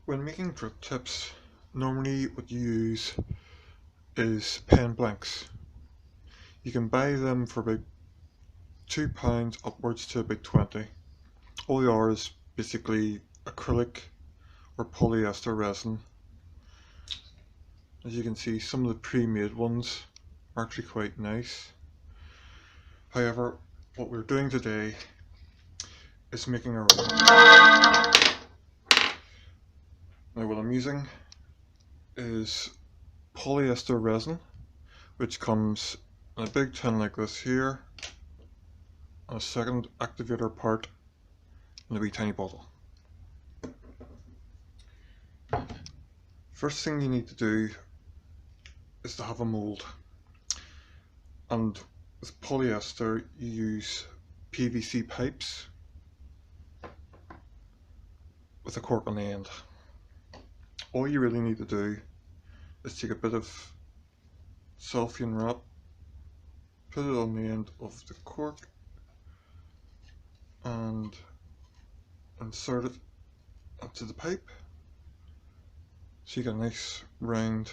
When making drip tips, normally what you use is pen blanks. You can buy them for about £2 upwards to about 20. All they are is basically acrylic or polyester resin. As you can see, some of the pre-made ones are actually quite nice. However, what we're doing today is making our own. Now what I'm using is polyester resin, which comes in a big tin like this here, and a second activator part in a wee tiny bottle. First thing you need to do is to have a mould, and with polyester you use PVC pipes with a cork on the end. All you really need to do is take a bit of cellophane wrap, put it on the end of the cork and insert it into the pipe so you get a nice round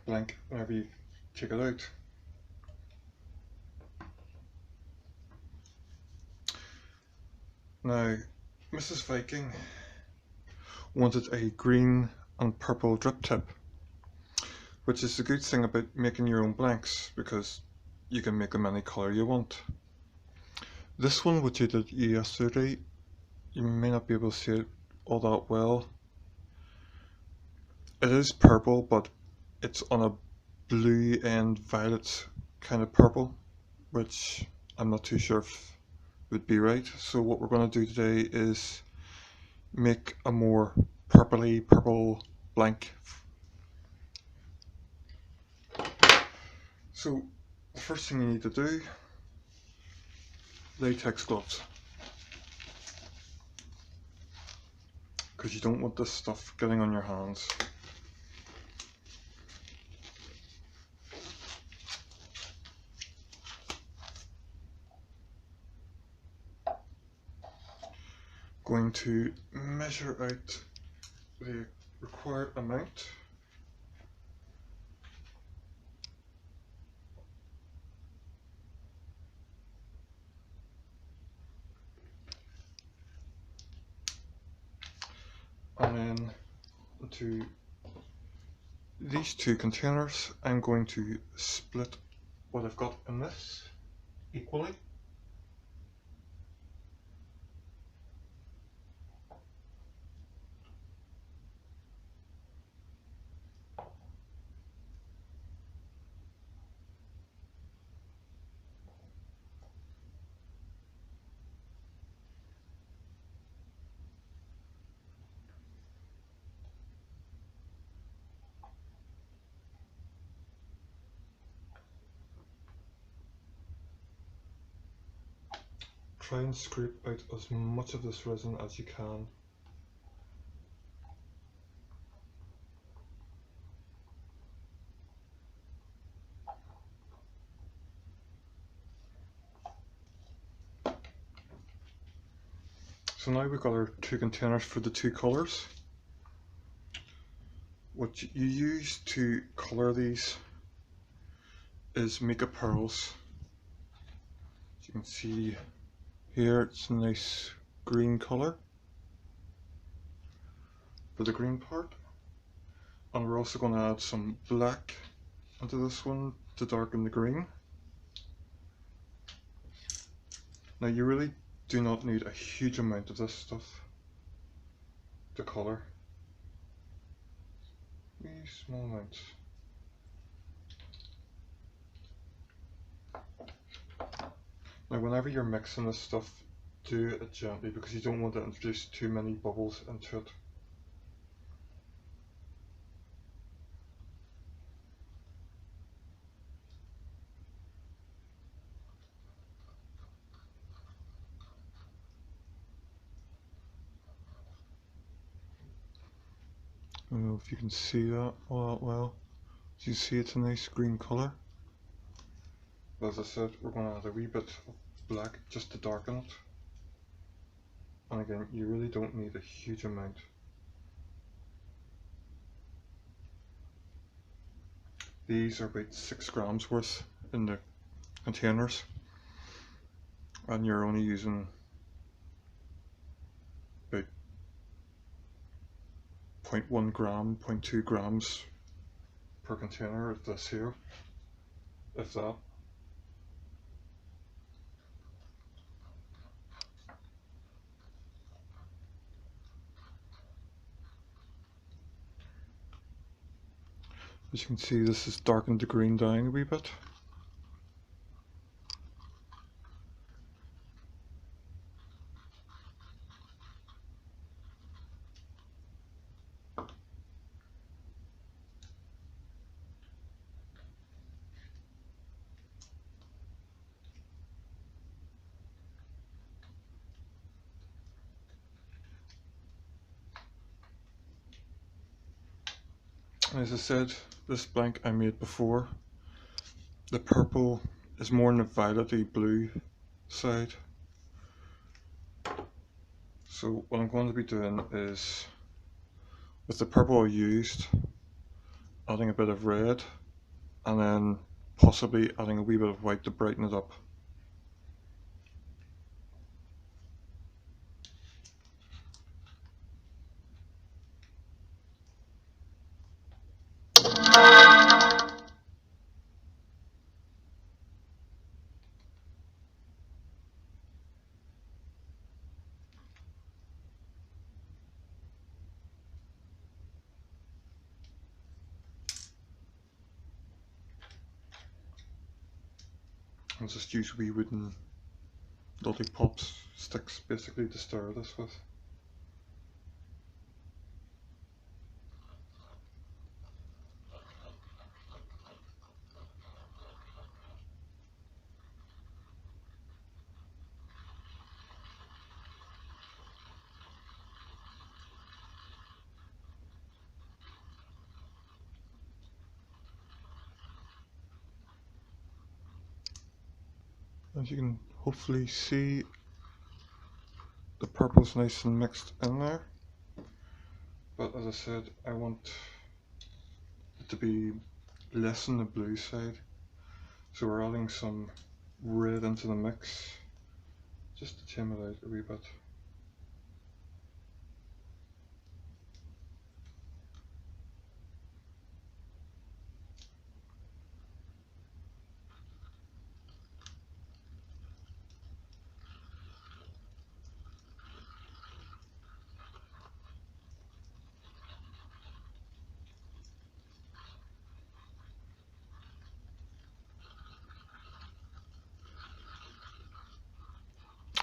blank whenever you take it out. Now, Mrs. Viking wanted a green and purple drip tip, which is the good thing about making your own blanks, because you can make them any colour you want. This one, which I did yesterday, you may not be able to see it all that well. It is purple, but it's on a blue and violet kind of purple, which I'm not too sure if would be right. So what we're going to do today is make a more purple blank. So the first thing you need to do, latex gloves, because you don't want this stuff getting on your hands. Going to measure out the required amount. And then into these two containers, I'm going to split what I've got in this equally. Try and scrape out as much of this resin as you can. So now we've got our two containers for the two colours. What you use to colour these is Mica pearls. As you can see here, it's a nice green colour for the green part, and we're also going to add some black into this one to darken the green. Now you really do not need a huge amount of this stuff to colour. These small amounts. Now whenever you're mixing this stuff, do it gently because you don't want to introduce too many bubbles into it. I don't know if you can see that all that well. As you see, it's a nice green colour. But as I said, we're going to add a wee bit of black just to darken it. And again, you really don't need a huge amount. These are about 6 grams worth in the containers, and you're only using about 0.1 gram, 0.2 grams per container of this here, if that. As you can see, this has darkened the green down a wee bit. And as I said, this blank I made before. The purple is more on the violety blue side. So what I'm going to be doing is, with the purple I used, adding a bit of red, and then possibly adding a wee bit of white to brighten it up. I'll just use wee wooden lollipops sticks basically to stir this with. As you can hopefully see, the purple's nice and mixed in there. But as I said, I want it to be less on the blue side. So we're adding some red into the mix, just to tame it out a wee bit.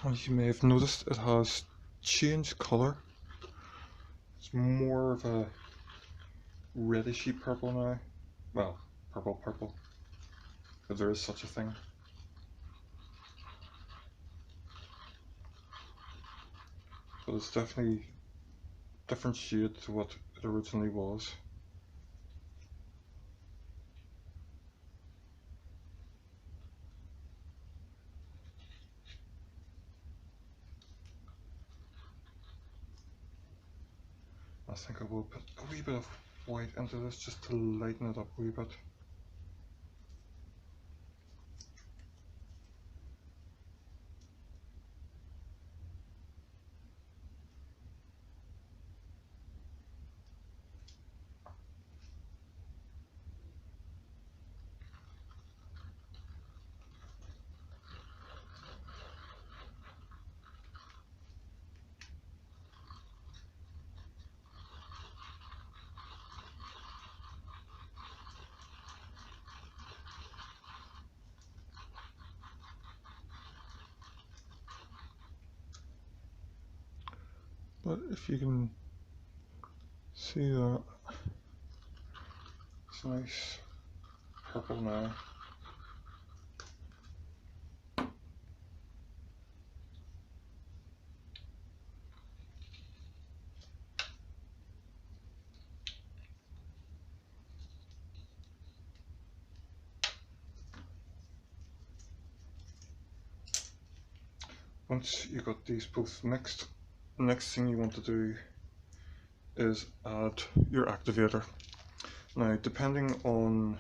As you may have noticed, it has changed colour. It's more of a reddishy purple now. Well, purple, if there is such a thing. But it's definitely a different shade to what it originally was. I think I will put a wee bit of white into this just to lighten it up a wee bit. But if you can see that, it's nice purple now. Once you got these both mixed, next thing you want to do is add your activator. Now, depending on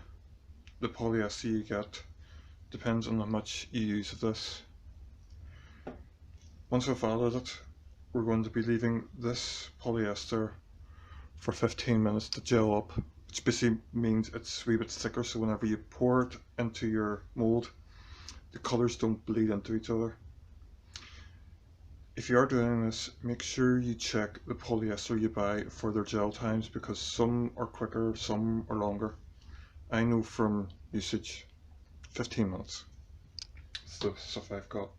the polyester you get, depends on how much you use of this. Once we've added it, we're going to be leaving this polyester for 15 minutes to gel up, which basically means it's a wee bit thicker, so whenever you pour it into your mold, the colours don't bleed into each other. If you are doing this, make sure you check the polyester you buy for their gel times, because some are quicker, some are longer. I know from usage, 15 minutes. It's the stuff I've got.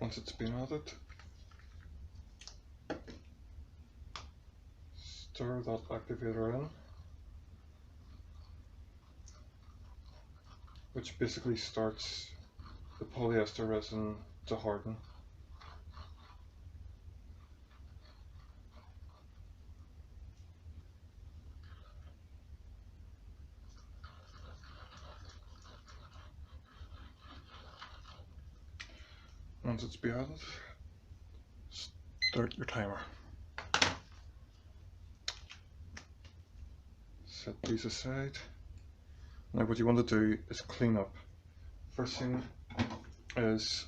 Once it's been added, stir that activator in, which basically starts the polyester resin to harden. Once it's been added, start your timer. Set these aside. Now what you want to do is clean up. First thing is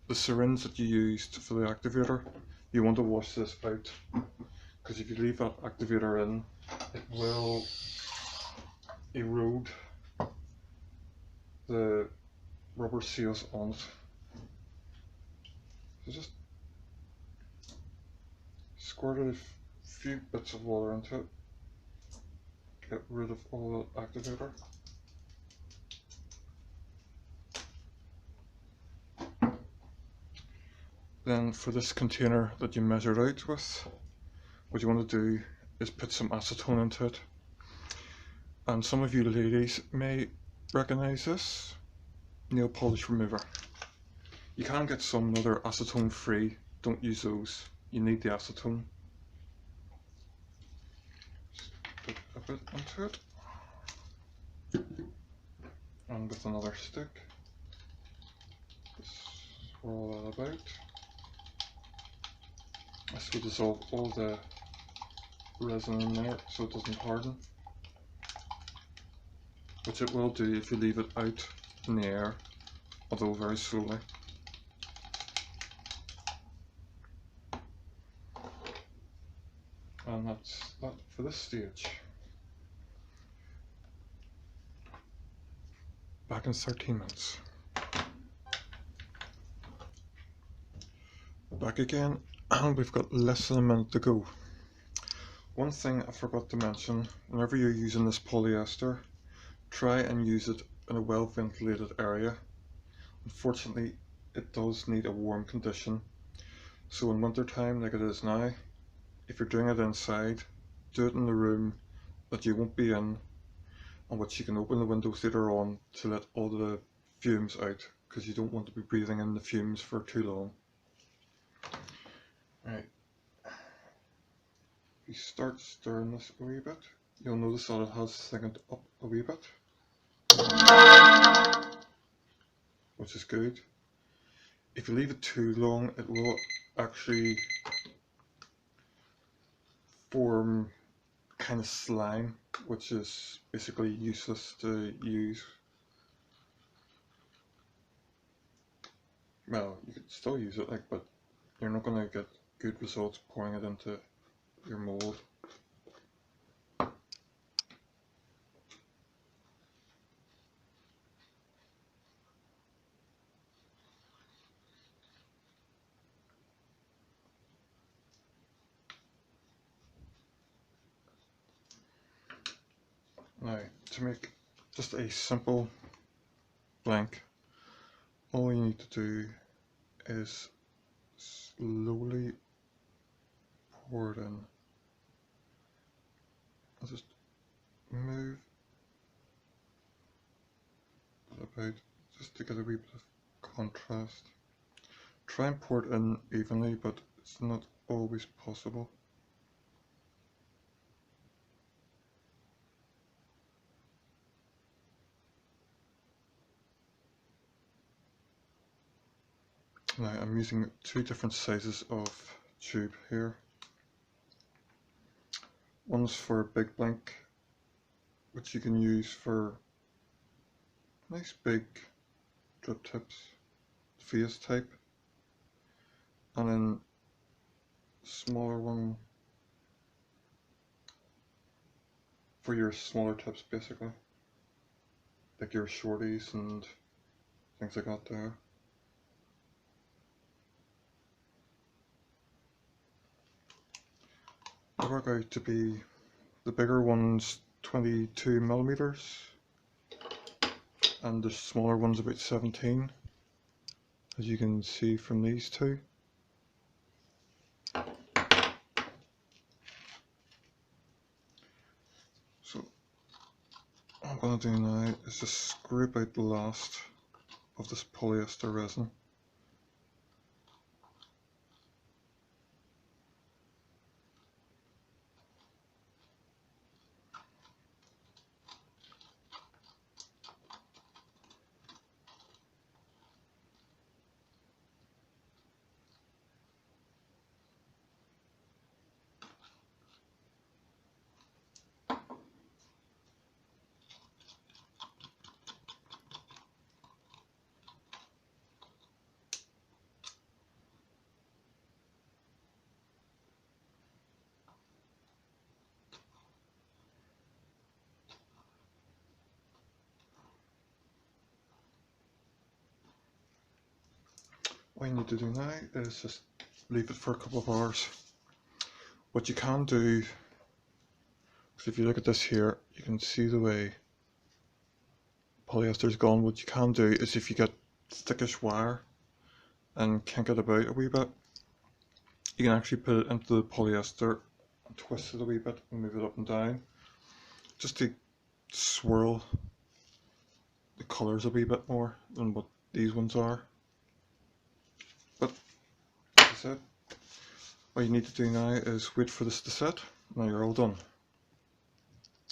the syringe that you used for the activator. You want to wash this out, because if you leave that activator in, it will erode the rubber seals on it. So just squirt a few bits of water into it, get rid of all the activator. Then for this container that you measured out with, what you want to do is put some acetone into it. And some of you ladies may recognize this, nail polish remover. You can get some that are acetone free, don't use those, you need the acetone. Just put a bit into it, and with another stick, just swirl that about. This will dissolve all the resin in there so it doesn't harden, which it will do if you leave it out in the air, although very slowly. And that's that for this stage. Back in 13 minutes. Back again, and we've got less than a minute to go. One thing I forgot to mention, whenever you're using this polyester, try and use it in a well ventilated area. Unfortunately, it does need a warm condition. So in winter time, like it is now, if you're doing it inside, do it in the room that you won't be in, and which you can open the windows later on to let all the fumes out, because you don't want to be breathing in the fumes for too long. Right. If you start stirring this a wee bit, you'll notice that it has thickened up a wee bit, which is good. If you leave it too long, it will actually form kind of slime, which is basically useless to use. Well, you could still use it, but you're not going to get good results pouring it into your mold. Now, to make just a simple blank, all you need to do is slowly pour it in. I'll just move it about just to get a wee bit of contrast. Try and pour it in evenly, but it's not always possible. Now I'm using two different sizes of tube here. One's for a big blank, which you can use for nice big drip tips, phase type, and then smaller one for your smaller tips, basically, like your shorties and things like that there. They work out to be, the bigger one's 22 millimeters and the smaller one's about 17, as you can see from these two. So what I'm going to do now is just scrape out the last of this polyester resin. What you need to do now is just leave it for a couple of hours. What you can do, because if you look at this here, you can see the way polyester's gone. What you can do is, if you get thickish wire and can't get about a wee bit, you can actually put it into the polyester and twist it a wee bit and move it up and down, just to swirl the colours a wee bit more than what these ones are. But as I said, all you need to do now is wait for this to set. Now you're all done.